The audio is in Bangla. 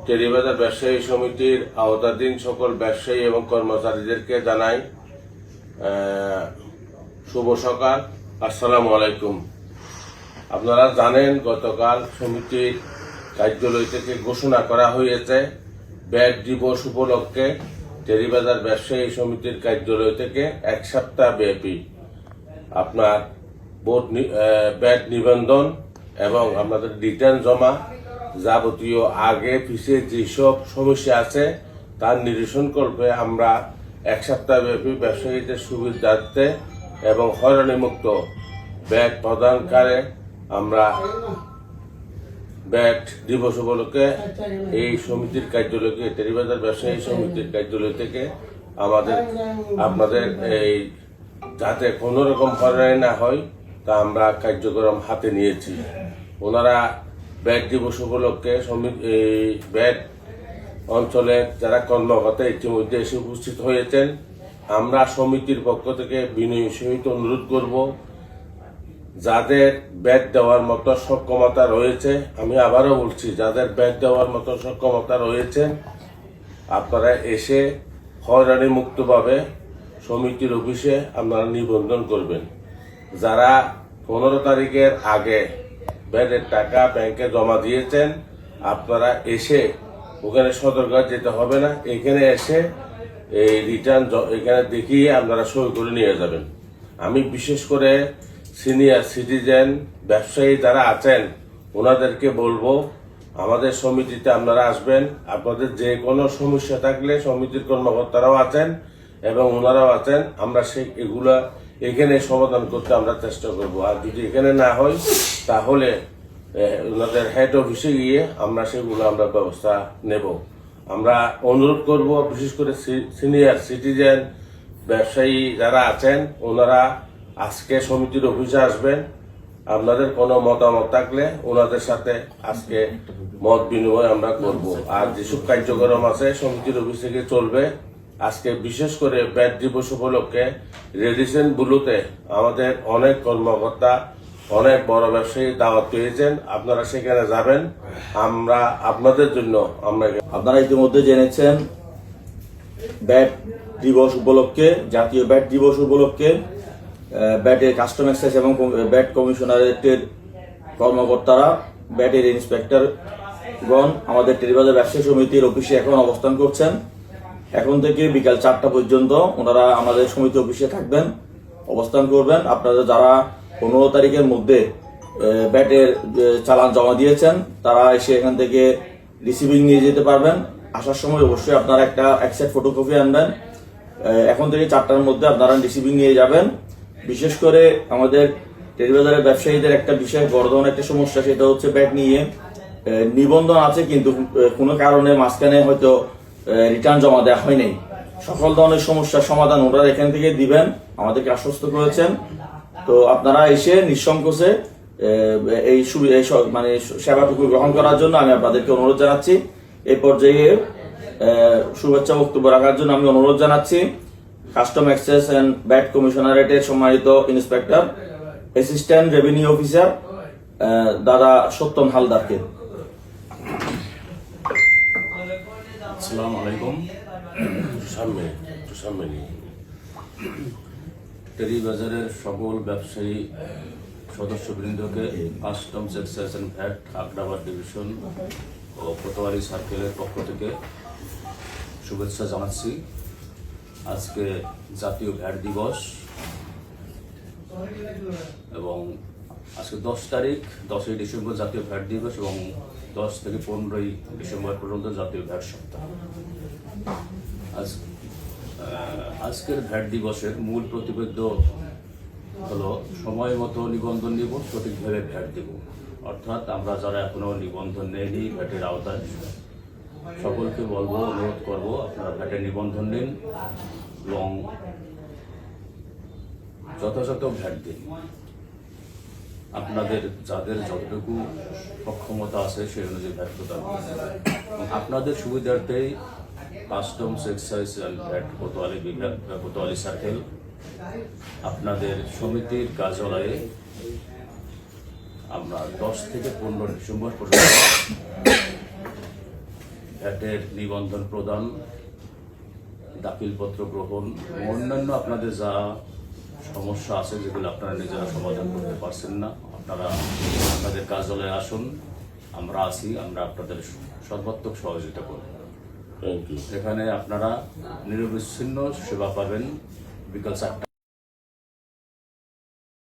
টেরিবাজার ব্যবসায়ী সমিতির আওতাধীন সকল ব্যবসায়ী এবং কর্মচারীদেরকে জানাই শুভ সকাল। আসসালামু আলাইকুম। আপনারা জানেন, গতকাল সমিতির কার্যালয় থেকে ঘোষণা করা হয়েছে ব্যাট দিবস উপলক্ষে টেরিবাজার ব্যবসায়ী সমিতির কার্যালয় থেকে এক সপ্তাহ ব্যাপী আপনার ব্যাট নিবন্ধন এবং আপনাদের রিটার্ন জমা যাবতীয় আগে পিছিয়ে যেসব সমস্যা আছে তার নিরসন করবে আমরা এক সপ্তাহ ব্যাপী ব্যবসায়ীদের সুবিধার্থে এবং হয়রানিমুক্ত ব্যাট প্রদানকারে আমরা ব্যাট দিবস উপলক্ষে এই সমিতির কার্যালয়কে টেরিবাজার ব্যবসায়ী সমিতির কার্যালয় থেকে আপনাদের এই যাতে কোনো রকম হয়রানি না হয় তা আমরা কার্যক্রম হাতে নিয়েছি। ওনারা ব্যাট দিবস উপলক্ষে ব্যাট অঞ্চলের যারা কর্মকর্তা ইতিমধ্যে এসে উপস্থিত হয়েছেন। আমরা সমিতির পক্ষ থেকে বিনয়ী সহিত অনুরোধ করব, যাদের ব্যাট দেওয়ার মতো সক্ষমতা রয়েছে, আমি আবারও বলছি, যাদের ব্যাট দেওয়ার মতো সক্ষমতা রয়েছে আপনারা এসে হয়রানি মুক্তভাবে সমিতির অফিসে আপনারা নিবন্ধন করবেন। যারা 15 তারিখের আগে ব্যাটের টাকা ব্যাংকে জমা দিয়েছেন আপনারা এসে ওখানে সদরঘাট যেতে হবে না, এখানে এসে এই রিটার্ন এখানে দেখিয়ে আপনারা সই করে নিয়ে যাবেন। আমি বিশেষ করে সিনিয়র সিটিজেন ব্যবসায়ী যারা আছেন ওনাদেরকে বলবো, আমাদের সমিতিতে আপনারা আসবেন। আপনাদের যে কোনো সমস্যা থাকলে সমিতির কর্মকর্তারাও আছেন এবং ওনারাও আছেন, আমরা এগুলা এখানে সমাধান করতে আমরা চেষ্টা করব। আর যদি এখানে না হয় তাহলে ওনাদের হেড অফিসে গিয়ে আমরা সেগুলো ব্যবস্থা নেব। আমরা অনুরোধ করব, বিশেষ করে সিনিয়র সিটিজেন ব্যবসায়ী যারা আছেন ওনারা আজকে সমিতির অফিসে আসবেন। আপনাদের কোনো মতামত থাকলে ওনাদের সাথে আজকে মত বিনিময় আমরা করব। আর যেসব কার্যক্রম আছে সমিতির অফিস থেকে চলবে। আজকে বিশেষ করে ব্যাট দিবস উপলক্ষে রেডিসন ব্লুতে আমাদের অনেক কর্মকর্তা অনেক বড় ব্যবসায়ী দাওয়াত পেয়েছেন, আপনারা সেখানে যাবেন। আমরা আপনাদের জন্য আপনারা ইতিমধ্যে জেনেছেন ব্যাট দিবস উপলক্ষে, জাতীয় ব্যাট দিবস উপলক্ষে ব্যাটের কাস্টম এক্সাইজ এবং ব্যাট কমিশনারেটের কর্মকর্তারা, ব্যাটের ইন্সপেক্টরগণ আমাদের টেরিবাজার ব্যবসায়ী সমিতির অফিসে এখন অবস্থান করছেন। এখন থেকে বিকাল 4টা পর্যন্ত ওনারা আমাদের সমিতি অফিসে থাকবেন, অবস্থান করবেন। আপনারা যারা 15 তারিখের মধ্যে ব্যাটের চালান জমা দিয়েছেন তারা এসে এখান থেকে রিসিভিং নিয়ে যেতে পারবেন। আসার সময় অবশ্যই আপনারা একটা সেট ফটোকপি আনবেন। এখন থেকে 4টার মধ্যে আপনারা রিসিভিং নিয়ে যাবেন। বিশেষ করে আমাদের টেরিবাজারের ব্যবসায়ীদের একটা বিশেষ বড় ধরনের একটা সমস্যা, সেটা হচ্ছে ব্যাট নিয়ে নিবন্ধন আছে কিন্তু কোনো কারণে মাঝখানে হয়তো রিটার্ন জমা দেওয়া হয় নাই। সকল ধরনের সমস্যার সমাধান ওনারা এখান থেকে দিবেন, আমাদেরকে আশ্বস্ত করেছেন। তো আপনারা এসে নিঃসংকোচে এই সেবাটুকু গ্রহণ করার জন্য আমি আপনাদেরকে অনুরোধ জানাচ্ছি। এই পর্যায়ে শুভেচ্ছা বক্তব্য রাখার জন্য আমি অনুরোধ জানাচ্ছি কাস্টম এক্সাইজ এন্ড ব্যাট কমিশনারেটের সম্মানিত ইন্সপেক্টর অ্যাসিস্ট্যান্ট রেভিনিউ অফিসার দাদা সত্যম হালদারকে। আসসালামু আলাইকুম। টেরিবাজারের সকল ব্যবসায়ী সদস্যবৃন্দকে customs excise and VAT Agrabad division ও কোতোয়ালি সার্কেলের পক্ষ থেকে শুভেচ্ছা জানাচ্ছি। আজকে জাতীয় ভ্যাট দিবস এবং আজকে 10 তারিখ, 10ই ডিসেম্বর জাতীয় ভ্যাট দিবস এবং 10 থেকে 15ই ডিসেম্বর পর্যন্ত জাতীয় ভ্যাট সপ্তাহ। আজকের ভ্যাট দিবসের মূল প্রতিপাদ্য হলো সময় মতো নিবন্ধন নিব, সঠিকভাবে ভ্যাট দেব। অর্থাৎ আমরা যারা এখনো নিবন্ধন নেয়নি ভ্যাটের আওতায় সকলকে বলবো, অনুরোধ করব আপনারা ভ্যাটের নিবন্ধন নিন এবং যথাযথ ভ্যাট দিন। আপনাদের যাদের যতটুকু সক্ষমতা আছে সেই অনুযায়ী ভ্যাট প্রদান করবেন। আপনাদের সুবিধার্থেই customs excise and VAT Kotwali বিভাগ, কোতোয়ালি সার্কেল আপনাদের সমিতির কার্যালয়ে আমরা 10 থেকে 15 ডিসেম্বর পর্যন্ত ভ্যাটের নিবন্ধন প্রদান, দাখিলপত্র গ্রহণ, অন্যান্য আপনাদের যা সমস্যা আছে যেগুলো আপনারা নিজেরা সমাধান করতে পারছেন না, আপনারা আপনাদের কার্যালয়ে আসুন, আমরা আছি, আমরা আপনাদের সর্বাত্মক সহযোগিতা করব। Thank you. এখানে আপনারা নিরবিচ্ছিন্ন সেবা পাবেন বিকাল 4টা।